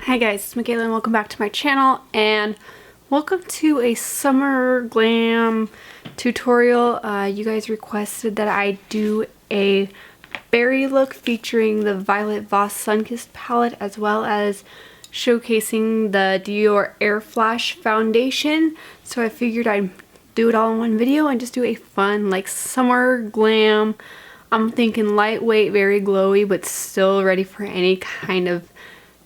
Hi guys, it's Machaela and welcome back to my channel, and welcome to a summer glam tutorial. You guys requested that I do a berry look featuring the Violet Voss Sunkissed palette, as well as showcasing the Dior Airflash Foundation. So I figured I'd do it all in one video and just do a fun like summer glam. I'm thinking lightweight, very glowy, but still ready for any kind of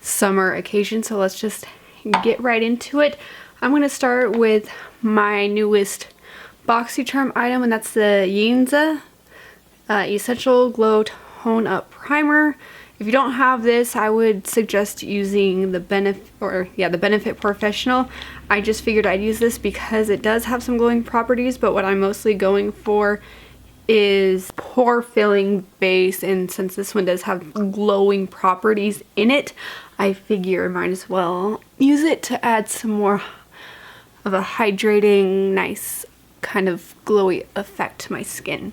summer occasion. So let's just get right into it. I'm going to start with my newest BoxyCharm item, and that's the Yenza Essential Glow Tone Up Primer. If you don't have this, I would suggest using the Benefit Porefessional. I just figured I'd use this because it does have some glowing properties, but what I'm mostly going for is pore filling base, and since this one does have glowing properties in it, I figure I might as well use it to add some more of a hydrating, nice kind of glowy effect to my skin.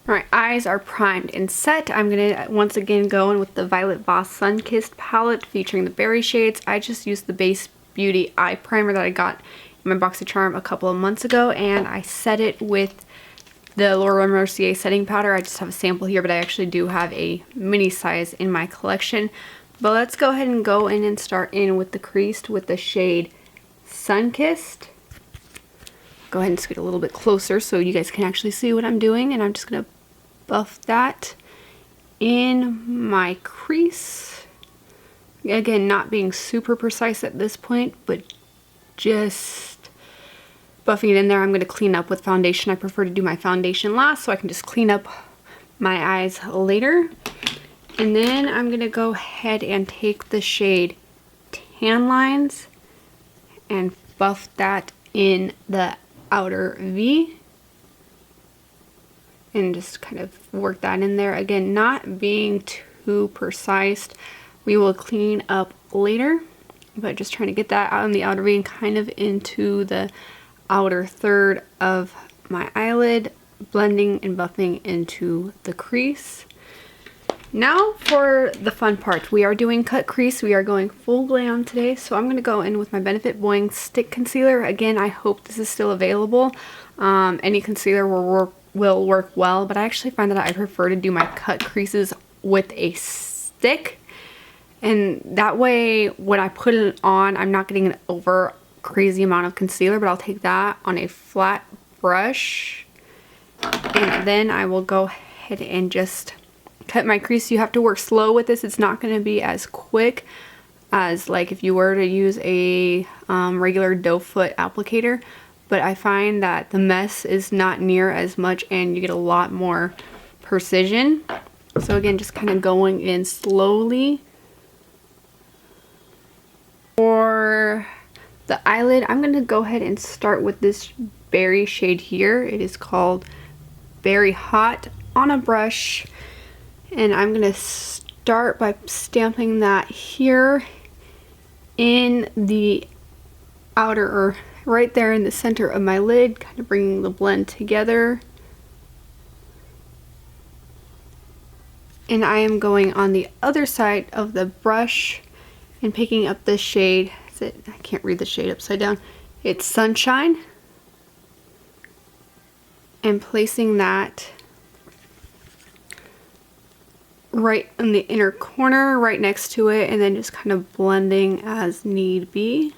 Alright, eyes are primed and set. I'm going to once again go in with the Violet Voss Sunkissed palette featuring the berry shades. I just used the Base Beauty eye primer that I got in my BoxyCharm a couple of months ago, and I set it with the Mercier setting powder. I just have a sample here, but I actually do have a mini size in my collection. But let's go ahead and go in and start in with the crease with the shade Sunkissed. Go ahead and scoot a little bit closer so you guys can actually see what I'm doing, and I'm just going to buff that in my crease. Again, not being super precise at this point, but just buffing it in there. I'm going to clean up with foundation. I prefer to do my foundation last so I can just clean up my eyes later. And then I'm going to go ahead and take the shade Tan Lines and buff that in the outer V. And just kind of work that in there. Again, not being too precise. We will clean up later. But just trying to get that out on the outer V and kind of into the outer third of my eyelid, blending and buffing into the crease. Now for the fun part. We are doing cut crease. We are going full glam today, so I'm going to go in with my Benefit Boing Stick Concealer. Again, I hope this is still available. Any concealer will work well, but I actually find that I prefer to do my cut creases with a stick. And that way, when I put it on, I'm not getting an over crazy amount of concealer, but I'll take that on a flat brush. And then I will go ahead and just cut my crease. You have to work slow with this. It's not going to be as quick as like if you were to use a regular doe foot applicator. But I find that the mess is not near as much and you get a lot more precision. So again, just kind of going in slowly. For the eyelid, I'm going to go ahead and start with this berry shade here. It is called Berry Hot on a brush. And I'm going to start by stamping that here in the outer, or right there in the center of my lid, kind of bringing the blend together. And I am going on the other side of the brush and picking up this shade. I can't read the shade upside down. It's Sunshine. And placing that right in the inner corner, right next to it, and then just kind of blending as need be.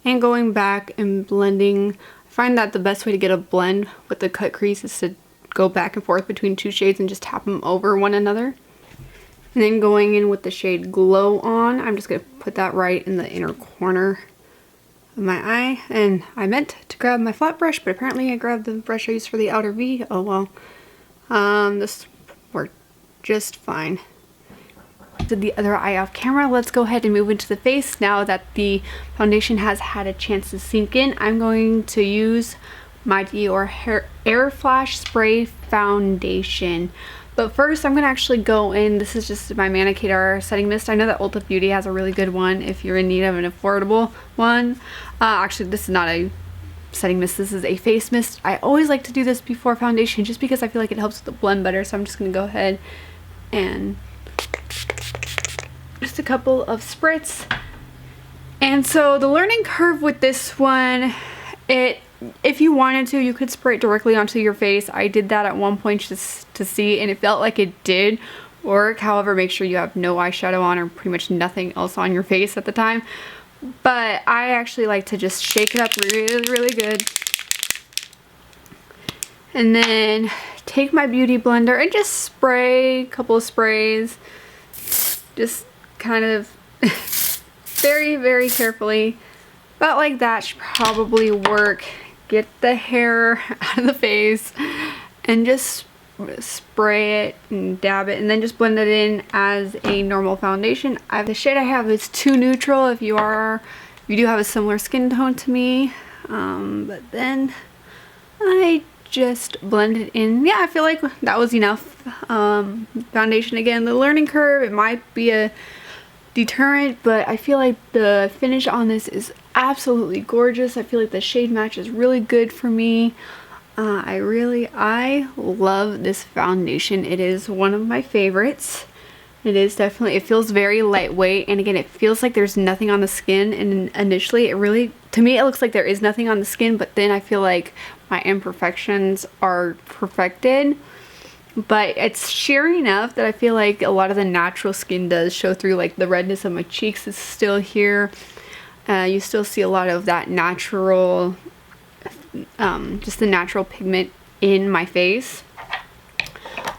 And going back and blending. I find that the best way to get a blend with the cut crease is to go back and forth between two shades and just tap them over one another. And then going in with the shade Glow On, I'm just going to put that right in the inner corner of my eye. And I meant to grab my flat brush, but apparently I grabbed the brush I used for the outer V. Oh well. This worked just fine. Did the other eye off camera. Let's go ahead and move into the face. Now that the foundation has had a chance to sink in, I'm going to use my Dior Airflash Spray Foundation. But first, I'm going to actually go in. This is just my Manna Kadar setting mist. I know that Ulta Beauty has a really good one if you're in need of an affordable one. Actually, this is not a setting mist. This is a face mist. I always like to do this before foundation just because I feel like it helps with the blend better. So I'm just going to go ahead and just a couple of spritz. And so the learning curve with this one, if you wanted to, you could spray it directly onto your face. I did that at one point just to see, and it felt like it did work. However, make sure you have no eyeshadow on or pretty much nothing else on your face at the time. But I actually like to just shake it up really good. And then take my beauty blender and just spray a couple of sprays. Just kind of very carefully. About like that should probably work. Get the hair out of the face and just spray it and dab it and then just blend it in as a normal foundation. The shade I have is too neutral if you do have a similar skin tone to me. But then I just blend it in. Yeah, I feel like that was enough foundation. Again, the learning curve, it might be a deterrent, but I feel like the finish on this is absolutely gorgeous. I feel like the shade match is really good for me. I love this foundation. It is one of my favorites. It feels very lightweight, and again, it feels like there's nothing on the skin, and initially to me it looks like there is nothing on the skin, but then I feel like my imperfections are perfected. But it's sheer enough that I feel like a lot of the natural skin does show through. Like the redness of my cheeks is still here. You still see a lot of that natural, just the natural pigment in my face.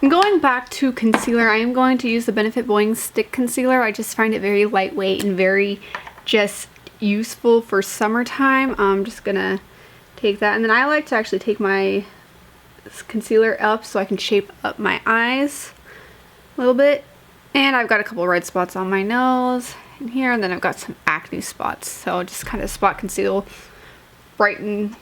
Going back to concealer, I am going to use the Benefit Bowing Stick Concealer. I just find it very lightweight and very just useful for summertime. I'm just gonna take that, and then I like to actually take my concealer up so I can shape up my eyes a little bit. And I've got a couple red spots on my nose and here, and then I've got some acne spots, so just kind of spot conceal, brighten,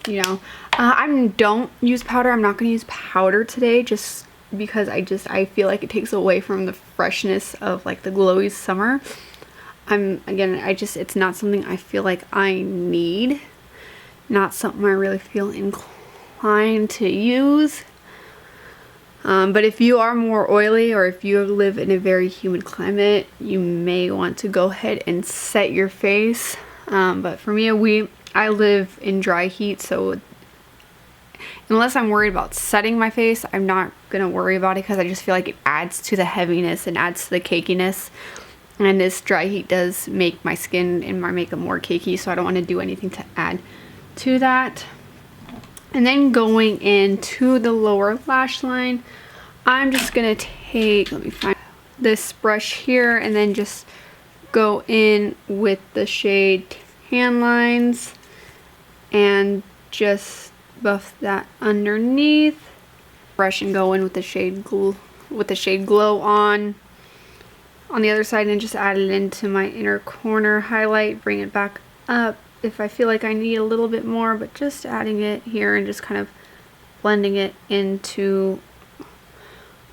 you know. I don't use powder. I'm not going to use powder today just because I feel like it takes away from the freshness of like the glowy summer. It's not something I feel like I need, not something I really feel inclined to use. But if you are more oily, or if you live in a very humid climate, you may want to go ahead and set your face. But for me, I live in dry heat, so unless I'm worried about setting my face, I'm not gonna worry about it, because I just feel like it adds to the heaviness and adds to the cakiness. And this dry heat does make my skin and my makeup more cakey, so I don't want to do anything to add to that. And then going into the lower lash line, I'm just gonna take, let me find this brush here, and then just go in with the shade Tan Lines and just buff that underneath. Brush and go in with the shade Glow on the other side, and just add it into my inner corner highlight. Bring it back up if I feel like I need a little bit more, but just adding it here and just kind of blending it into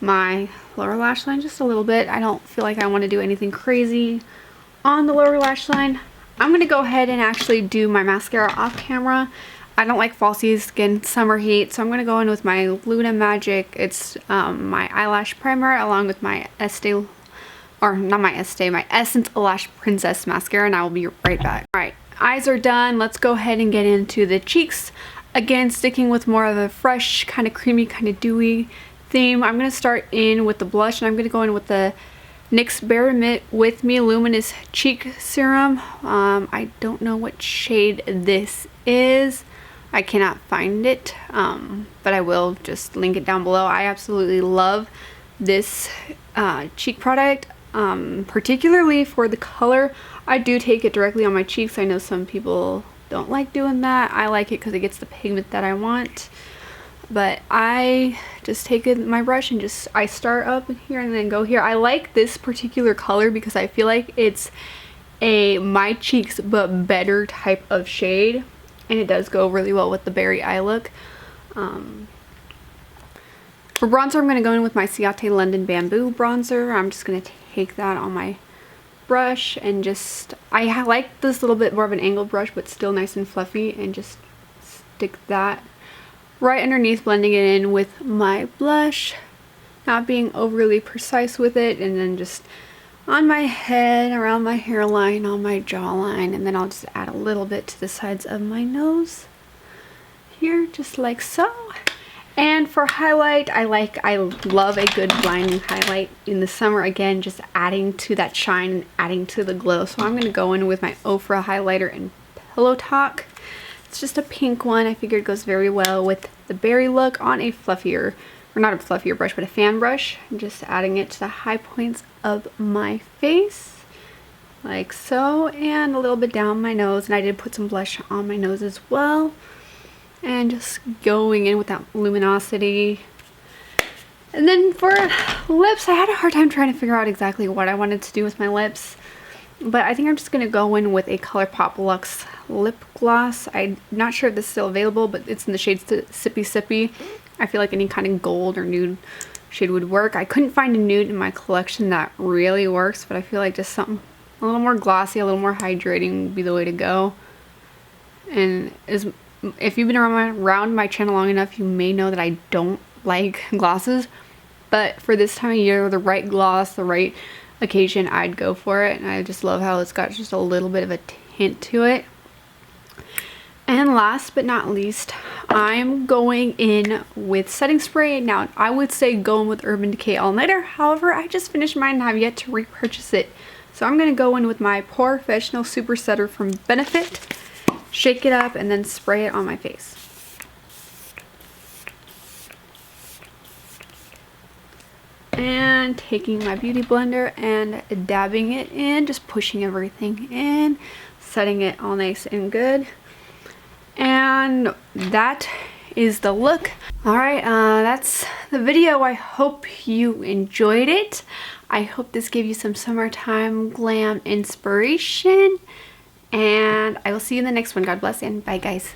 my lower lash line just a little bit. I don't feel like I want to do anything crazy on the lower lash line. I'm going to go ahead and actually do my mascara off camera. I don't like falsies, skin, summer heat, so I'm going to go in with my Luna Magic. It's my eyelash primer along with my my Essence Lash Princess mascara, and I will be right back. Alright, eyes are done. Let's go ahead and get into the cheeks. Again, sticking with more of a fresh, kind of creamy, kind of dewy theme. I'm going to start in with the blush, and I'm going to go in with the NYX Bare With Me Luminous Cheek Serum. I don't know what shade this is. I cannot find it, but I will just link it down below. I absolutely love this cheek product, particularly for the color. I do take it directly on my cheeks. I know some people don't like doing that. I like it because it gets the pigment that I want. But I just take my brush and I start up here and then go here. I like this particular color because I feel like it's a my cheeks but better type of shade, and it does go really well with the berry eye look. For bronzer, I'm going to go in with my Ciate London Bamboo bronzer. I'm just going to take that on my brush and I like this little bit more of an angled brush, but still nice and fluffy, and just stick that right underneath, blending it in with my blush. not being overly precise with it, and then just on my head, around my hairline, on my jawline, and then I'll just add a little bit to the sides of my nose here, just like so. And for highlight, I love a good blinding highlight in the summer. Again, just adding to that shine and adding to the glow. So I'm going to go in with my Ofra Highlighter in Pillowtalk. It's just a pink one. I figured it goes very well with the berry look on a fluffier, or not a fluffier brush, but a fan brush. I'm just adding it to the high points of my face, like so, and a little bit down my nose. And I did put some blush on my nose as well. And just going in with that luminosity. And then for lips, I had a hard time trying to figure out exactly what I wanted to do with my lips. But I think I'm just going to go in with a Colourpop Luxe lip gloss. I'm not sure if this is still available, but it's in the shade Sippy. I feel like any kind of gold or nude shade would work. I couldn't find a nude in my collection that really works, but I feel like just something a little more glossy, a little more hydrating would be the way to go. And if you've been around my channel long enough, you may know that I don't like glosses, but for this time of year, the right gloss, the right occasion, I'd go for it. And I just love how it's got just a little bit of a tint to it. And last but not least, I'm going in with setting spray. Now, I would say go in with Urban Decay All Nighter. However, I just finished mine and have yet to repurchase it. So I'm going to go in with my Porefessional Super Setter from Benefit. Shake it up and then spray it on my face. And taking my beauty blender and dabbing it in, just pushing everything in, setting it all nice and good. And that is the look. Alright, that's the video. I hope you enjoyed it. I hope this gave you some summertime glam inspiration. And I will see you in the next one. God bless and bye, guys.